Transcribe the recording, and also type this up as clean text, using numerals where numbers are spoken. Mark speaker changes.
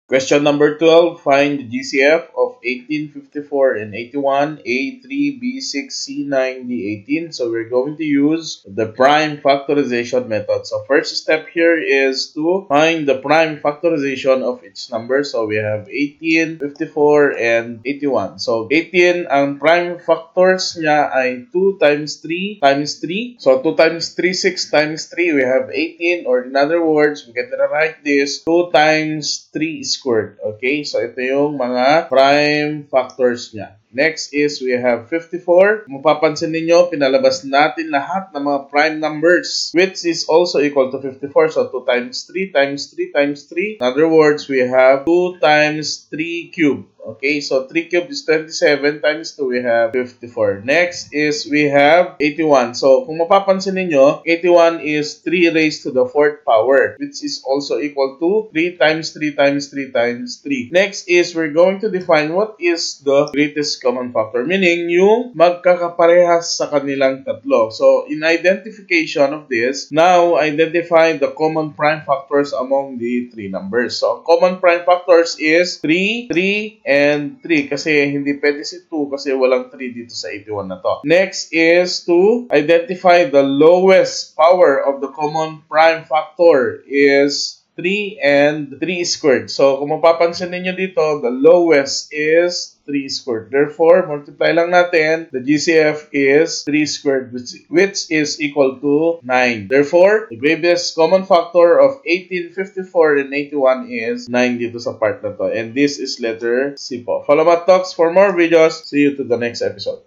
Speaker 1: Question number 12, find the GCF of 18, 54, and 81, A3, B6, C9, D18. So we're going to use the prime factorization method. So first step here is to find the prime factorization of each number. So we have 18, 54, and 81. So 18, ang prime factors niya ay 2 times 3 times 3. So 2 times 3, 6 times 3, we have 18. Or in other words, we can write this 2 times 3 squared. Okay, so ito yung mga prime factors niya. Next is we have 54. Kung mapapansin ninyo, pinalabas natin lahat ng mga prime numbers, which is also equal to 54. So 2 times 3 times 3 times 3. In other words, we have 2 times 3 cubed. Okay, so 3 cubed is 27 times 2, we have 54. Next is we have 81. So kung mapapansin ninyo, 81 is 3 raised to the 4th power, which is also equal to 3 times 3 times 3 times 3. Next is we're going to define what is the greatest common factor, meaning yung magkakaparehas sa kanilang tatlo. So in identification of this, now identify the common prime factors among the three numbers. So common prime factors is 3, 3, and 3 kasi hindi pwede si 2 kasi walang 3 dito sa 81 na to. Next is to identify the lowest power of the common prime factor is 3 and 3 squared. So kung mapapansin niyo dito, the lowest is 3 squared. Therefore, multiply lang natin, the GCF is 3 squared, which is equal to 9. Therefore, the greatest common factor of 18, 54, and 81 is 9 dito sa part na to. And this is letter C po. Follow my talks for more videos. See you to the next episode.